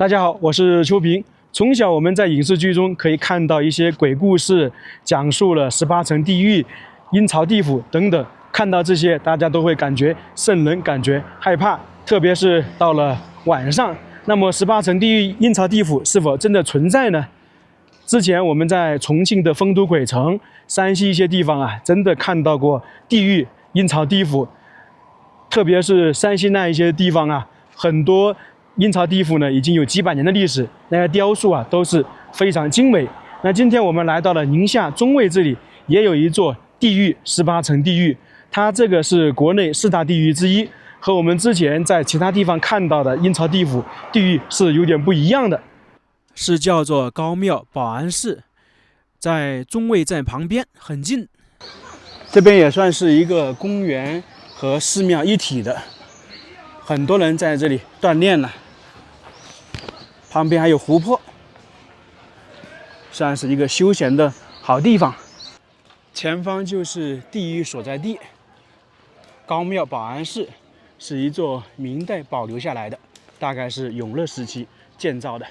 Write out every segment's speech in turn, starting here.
大家好，我是秋平。从小我们在影视剧中可以看到一些鬼故事，讲述了18层地狱、阴曹地府等等。看到这些，大家都会感觉瘆人，感觉害怕。特别是到了晚上，那么18层地狱、阴曹地府是否真的存在呢？之前我们在重庆的丰都鬼城、山西一些地方啊，真的看到过地狱、阴曹地府。特别是山西那一些地方啊，很多阴曹地府呢已经有几百年的历史，那些雕塑啊都是非常精美。那今天我们来到了宁夏中卫这里，也有一座地狱18层地狱，它这个是国内4大地狱之一，和我们之前在其他地方看到的阴曹地府地狱是有点不一样的，是叫做高庙保安寺，在中卫站旁边很近。这边也算是一个公园和寺庙一体的，很多人在这里锻炼了。旁边还有湖泊，算是一个休闲的好地方。前方就是地狱所在地，高庙保安寺是一座明代保留下来的，大概是永乐时期建造的，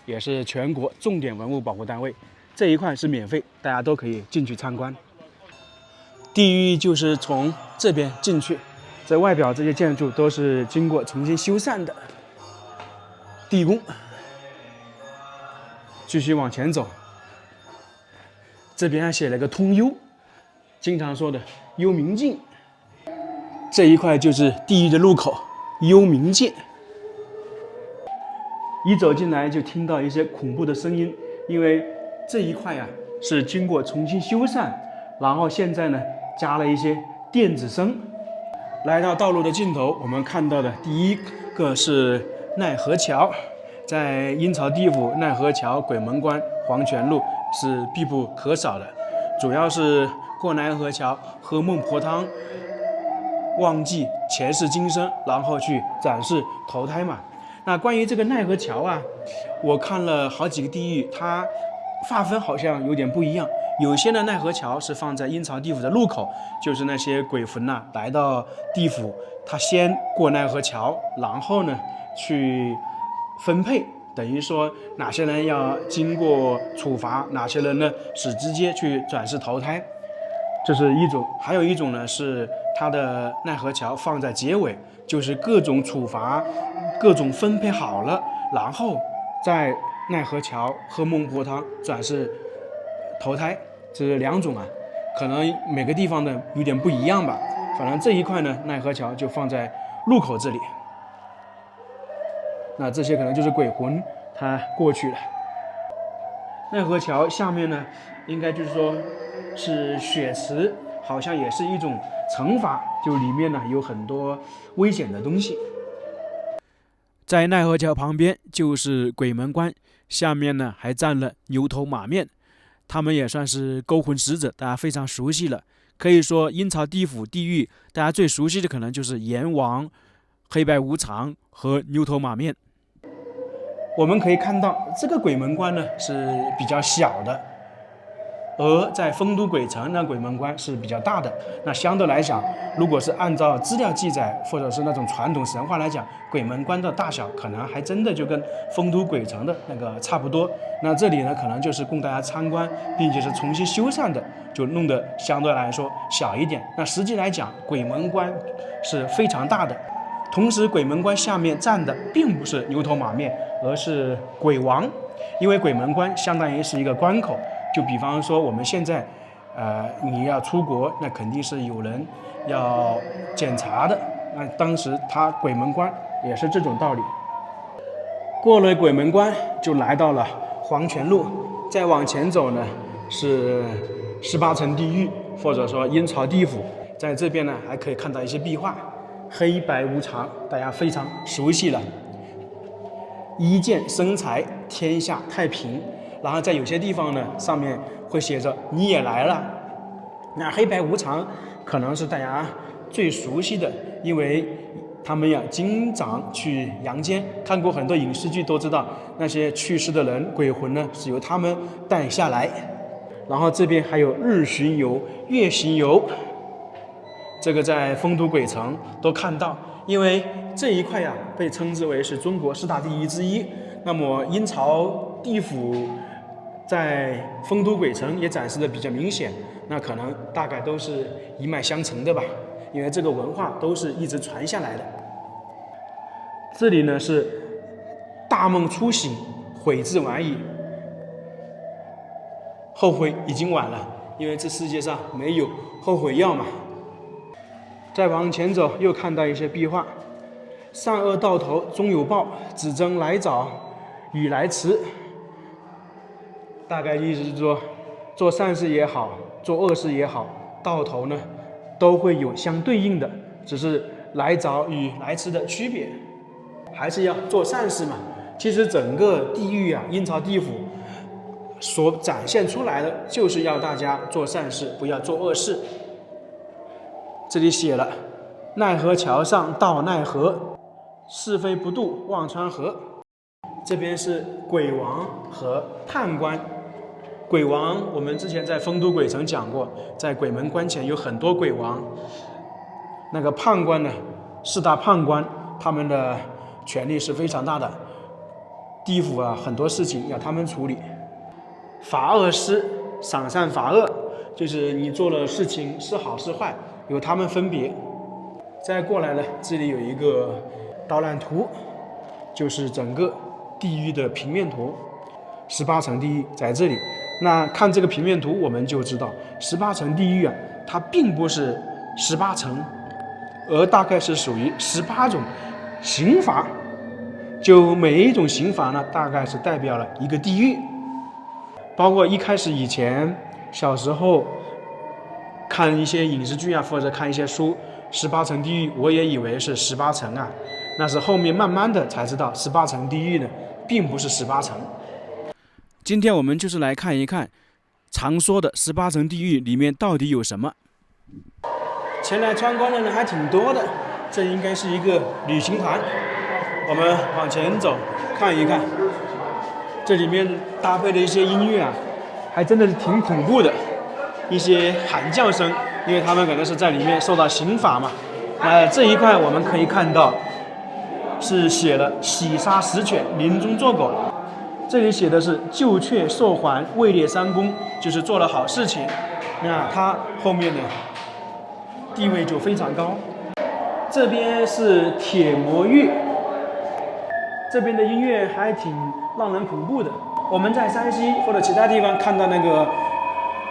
也是全国重点文物保护单位。这一块是免费，大家都可以进去参观。地狱就是从这边进去，在外表这些建筑都是经过重新修缮的地宫。继续往前走，这边还写了个通幽，经常说的幽冥境。这一块就是地狱的入口，幽冥界。一走进来就听到一些恐怖的声音，因为这一块啊是经过重新修缮，然后现在呢加了一些电子声。来到道路的尽头，我们看到的第一个是奈何桥。在阴曹地府奈何桥、鬼门关、黄泉路是必不可少的，主要是过奈何桥喝孟婆汤，忘记前世今生，然后去转世投胎嘛。那关于这个奈何桥啊，我看了好几个地狱，它划分好像有点不一样。有些的奈何桥是放在阴曹地府的入口，就是那些鬼魂呐来到地府，他先过奈何桥，然后呢去分配，等于说哪些人要经过处罚，哪些人呢是直接去转世投胎，这是一种。还有一种呢是它的奈何桥放在结尾，就是各种处罚、各种分配好了，然后在奈何桥喝孟婆汤转世投胎，这是两种啊，可能每个地方的有点不一样吧。反正这一块呢，奈何桥就放在入口这里。那这些可能就是鬼魂，他过去了。奈何桥下面呢，应该就是说是血池，好像也是一种惩罚，就里面呢有很多危险的东西。在奈何桥旁边就是鬼门关，下面呢还站了牛头马面，他们也算是勾魂使者，大家非常熟悉了。可以说阴曹地府地狱，大家最熟悉的可能就是阎王、黑白无常和牛头马面。我们可以看到这个鬼门关呢是比较小的，而在丰都鬼城那鬼门关是比较大的。那相对来讲，如果是按照资料记载或者是那种传统神话来讲，鬼门关的大小可能还真的就跟丰都鬼城的那个差不多。那这里呢可能就是供大家参观，并且是重新修缮的，就弄得相对来说小一点。那实际来讲，鬼门关是非常大的。同时鬼门关下面站的并不是牛头马面，而是鬼王，因为鬼门关相当于是一个关口，就比方说我们现在你要出国，那肯定是有人要检查的，那当时他鬼门关也是这种道理。过了鬼门关就来到了黄泉路，再往前走呢是18层地狱，或者说阴曹地府。在这边呢还可以看到一些壁画，黑白无常，大家非常熟悉了。一见生财，天下太平。然后在有些地方呢，上面会写着“你也来了”。那黑白无常可能是大家最熟悉的，因为他们呀经常去阳间，看过很多影视剧都知道，那些去世的人鬼魂呢是由他们带下来。然后这边还有日巡游、月巡游。这个在丰都鬼城都看到，因为这一块呀被称之为是中国4大地狱之一。那么阴曹地府在丰都鬼城也展示的比较明显，那可能大概都是一脉相承的吧，因为这个文化都是一直传下来的。这里呢是大梦初醒，悔自晚矣，后悔已经晚了，因为这世界上没有后悔药嘛。再往前走，又看到一些壁画，善恶到头终有报，只争来早与来迟。大概意思是说，做善事也好，做恶事也好，到头呢都会有相对应的，只是来早与来迟的区别。还是要做善事嘛。其实整个地狱啊，阴曹地府所展现出来的，就是要大家做善事，不要做恶事。这里写了：奈何桥上道奈何，是非不渡忘川河。这边是鬼王和判官。鬼王我们之前在丰都鬼城讲过，在鬼门关前有很多鬼王。那个判官呢，四大判官他们的权力是非常大的，地府啊很多事情要他们处理。罚恶师，赏善罚恶，就是你做了事情是好是坏，由他们分别。再过来呢，这里有一个导览图，就是整个地狱的平面图，18层地狱在这里。那看这个平面图，我们就知道18层地狱啊，它并不是18层，而大概是属于18种刑罚。就每一种刑罚呢，大概是代表了一个地狱。包括一开始以前小时候看一些影视剧啊，或者看一些书，18层地狱我也以为是18层啊，那是后面慢慢的才知道18层地狱呢并不是18层。今天我们就是来看一看常说的18层地狱里面到底有什么。前来参观的人还挺多的，这应该是一个旅行团。我们往前走看一看，这里面搭配的一些音乐啊，还真的是挺恐怖的，一些喊叫声，因为他们可能是在里面受到刑罚嘛。这一块我们可以看到是写了洗杀死犬，临终作狗。这里写的是救却受还，位列三公，就是做了好事情，那他后面呢地位就非常高。这边是铁魔域，这边的音乐还挺让人恐怖的。我们在山西或者其他地方看到那个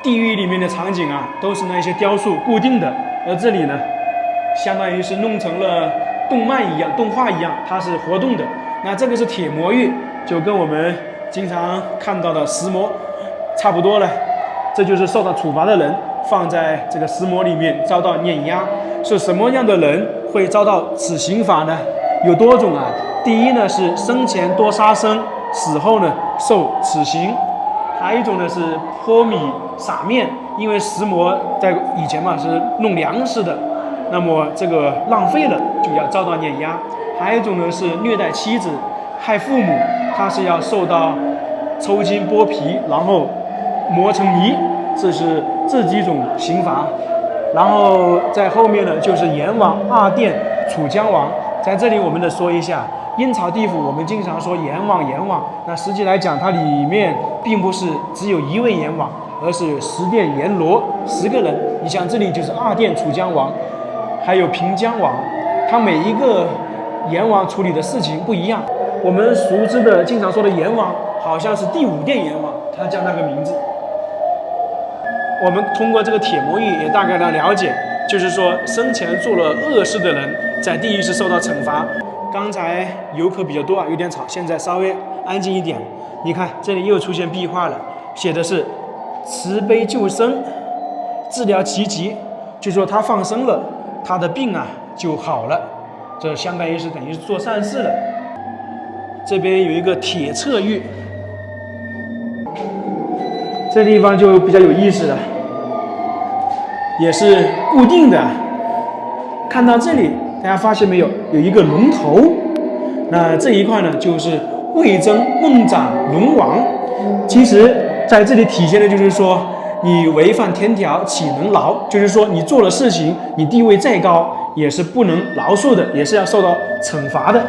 地狱里面的场景啊，都是那些雕塑固定的，而这里呢相当于是弄成了动漫一样，动画一样，它是活动的。那这个是铁魔域，就跟我们经常看到的石魔差不多了。这就是受到处罚的人放在这个石魔里面遭到碾压。是什么样的人会遭到此刑罚呢？有多种啊。第一呢是生前多杀生，死后呢受此刑。还有一种呢是泼米撒面，因为石魔在以前嘛是弄粮食的，那么这个浪费了就要遭到碾压。还有一种呢是虐待妻子、害父母，他是要受到抽筋剥皮，然后磨成泥，这是这几种刑罚。然后在后面呢就是阎王、二殿、楚江王。在这里我们得说一下，阴曹地府我们经常说阎王，那实际来讲它里面并不是只有一位阎王，而是10殿阎罗10个人。你像这里就是二殿楚江王，还有平江王，他每一个阎王处理的事情不一样。我们熟知的经常说的阎王好像是第5殿阎王，他叫那个名字。我们通过这个铁魔域也大概的了解，就是说生前做了恶事的人在地狱是受到惩罚。刚才游客比较多啊，有点吵，现在稍微安静一点。你看这里又出现壁画了，写的是慈悲救生，治疗其疾，就说他放生了，他的病啊就好了，这相当于是等于是做善事了。这边有一个铁侧狱，这地方就比较有意思了，也是固定的。看到这里，大家发现没有？有一个龙头，那这一块呢，就是魏征梦斩龙王。其实在这里体现的就是说，你违反天条岂能饶？就是说，你做了事情，你地位再高，也是不能饶恕的，也是要受到惩罚的。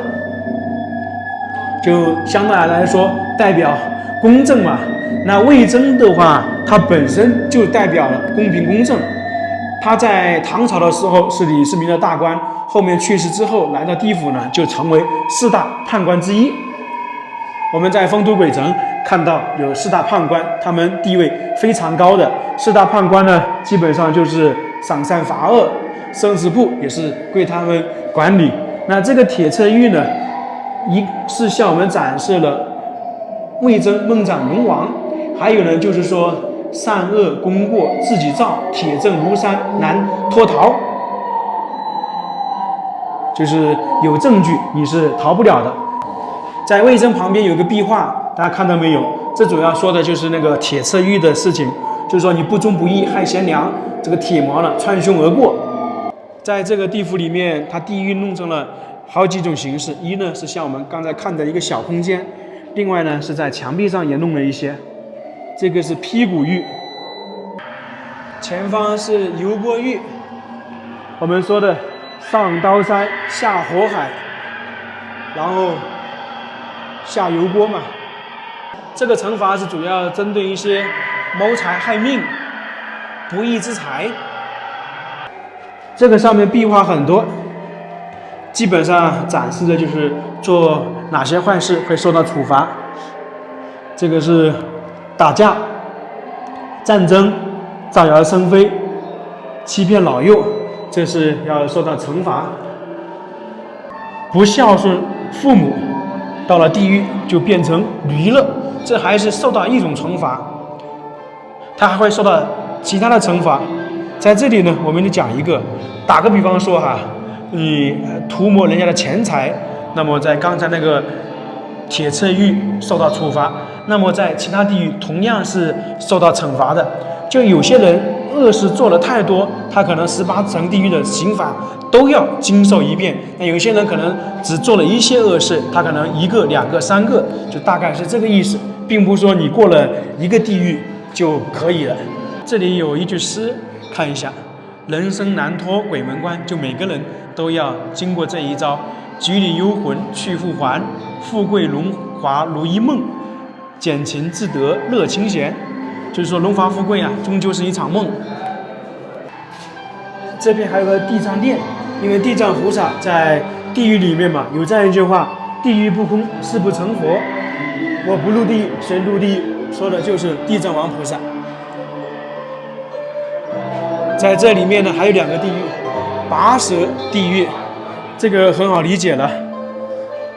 就相对来说代表公正嘛。那魏征的话，他本身就代表了公平公正。他在唐朝的时候是李世民的大官，后面去世之后来到地府呢，就成为4大判官之一。我们在丰都鬼城看到有4大判官，他们地位非常高的。4大判官呢，基本上就是赏善罚恶，生死簿也是归他们管理。那这个铁车玉呢，一是向我们展示了魏征孟斩龙王，还有呢就是说善恶功过自己造，铁证如山难脱逃，就是有证据你是逃不了的。在魏征旁边有个壁画，大家看到没有？这主要说的就是那个铁车玉的事情，就是说你不忠不义害贤良，这个铁矛呢穿胸而过。在这个地府里面，它地狱弄成了好几种形式，一呢是像我们刚才看的一个小空间，另外呢是在墙壁上也弄了一些。这个是劈骨玉，前方是油锅玉，我们说的上刀山下火海，然后下油锅嘛。这个惩罚是主要针对一些谋财害命、不义之财。这个上面壁画很多，基本上展示的就是做哪些坏事会受到处罚。这个是打架、战争、造谣生非、欺骗老幼，这是要受到惩罚。不孝顺父母，到了地狱就变成驴了，这还是受到一种惩罚。他还会受到其他的惩罚。在这里呢，我们就讲一个，打个比方说哈，你图谋人家的钱财，那么在刚才那个铁车狱受到处罚，那么在其他地狱同样是受到惩罚的。就有些人恶事做了太多，他可能18层地狱的刑罚都要经受一遍。那有些人可能只做了一些恶事，他可能1个、2个、3个，就大概是这个意思，并不是说你过了一个地狱就可以了。这里有一句诗，看一下：人生难脱鬼门关，就每个人都要经过这一招。局里幽魂去复还，富贵荣华如一梦，减情自得乐清闲。就是说荣华富贵啊，终究是一场梦。这边还有个地藏殿，因为地藏菩萨在地狱里面嘛，有这样一句话：地狱不空，誓不成佛。我不入地狱，谁入地狱？说的就是地藏王菩萨。在这里面呢，还有2个地狱，拔舌地狱，这个很好理解了，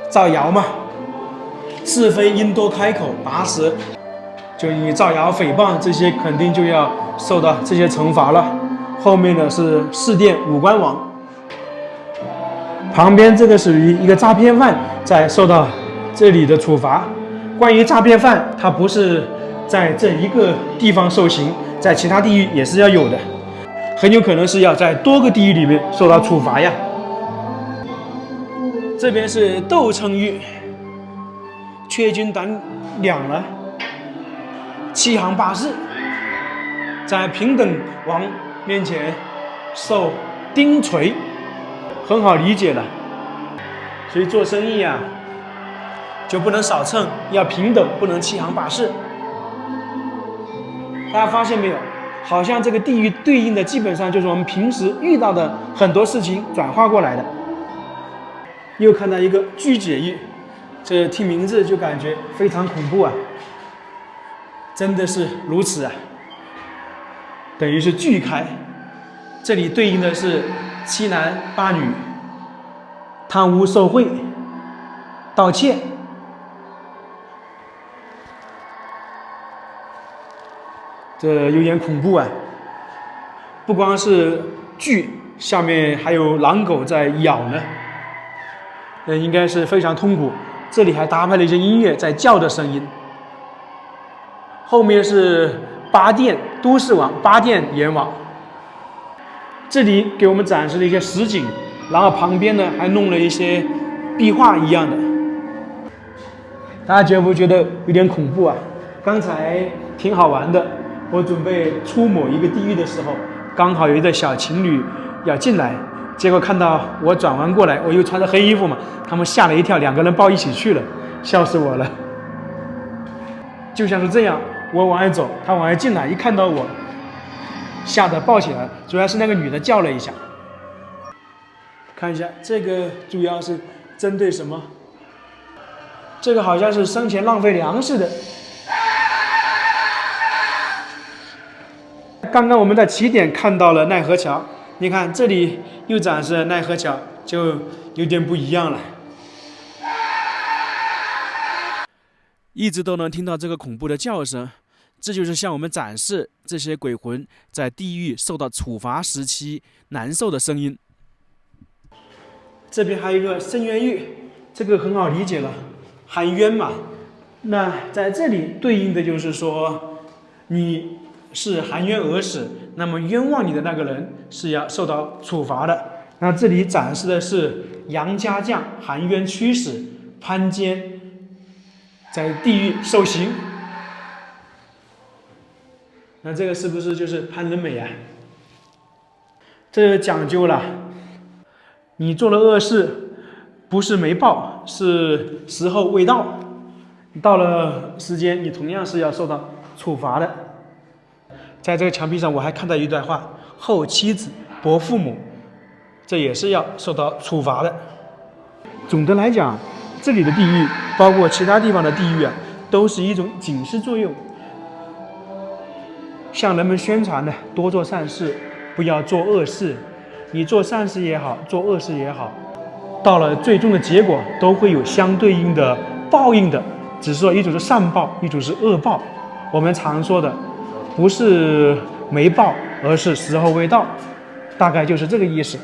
造谣嘛，是非因多开口，拔舌，就你造谣诽谤这些，肯定就要受到这些惩罚了。后面的是四殿五官王，旁边这个属于一个诈骗犯在受到这里的处罚。关于诈骗犯，他不是在这一个地方受刑，在其他地狱也是要有的。很有可能是要在多个地狱里面受到处罚呀。这边是斗称狱，缺斤短两了，7行8事，在平等王面前受钉锤，很好理解了。所以做生意啊，就不能少称，要平等，不能7行8事。大家发现没有？好像这个地狱对应的基本上就是我们平时遇到的很多事情转化过来的。又看到一个锯解狱，这听名字就感觉非常恐怖啊，真的是如此啊，等于是锯开。这里对应的是7男8女，贪污受贿、盗窃。这有点恐怖啊！不光是锯，下面还有狼狗在咬呢，应该是非常痛苦。这里还搭配了一些音乐在叫的声音。后面是8殿都市王、8殿阎王，这里给我们展示了一些实景，然后旁边呢还弄了一些壁画一样的。大家觉不觉得有点恐怖啊？刚才挺好玩的。我准备出某一个地狱的时候，刚好有一对小情侣要进来，结果看到我转弯过来，我又穿着黑衣服嘛，他们吓了一跳，2个人抱一起去了。笑死我了。就像是这样，我往外走，他往外进来，一看到我，吓得抱起来了。主要是那个女的叫了一下。看一下这个主要是针对什么？这个好像是生前浪费粮食的。刚刚我们在起点看到了奈何桥，你看这里又展示了奈何桥，就有点不一样了。一直都能听到这个恐怖的叫声，这就是向我们展示这些鬼魂在地狱受到处罚时期难受的声音。这边还有一个深渊狱，这个很好理解了，含冤嘛。那在这里对应的就是说，你是含冤而死，那么冤枉你的那个人是要受到处罚的。那这里展示的是杨家将含冤屈死，潘坚在地狱受刑。那这个是不是就是潘仁美啊？这讲究了，你做了恶事，不是没报，是时候未到。到了时间，你同样是要受到处罚的。在这个墙壁上，我还看到一段话：后妻子，薄父母，这也是要受到处罚的。总的来讲，这里的地狱，包括其他地方的地狱啊，都是一种警示作用，向人们宣传的多做善事，不要做恶事。你做善事也好，做恶事也好，到了最终的结果都会有相对应的报应的，只是说一种是善报，一种是恶报。我们常说的不是没报，而是时候未到，大概就是这个意思。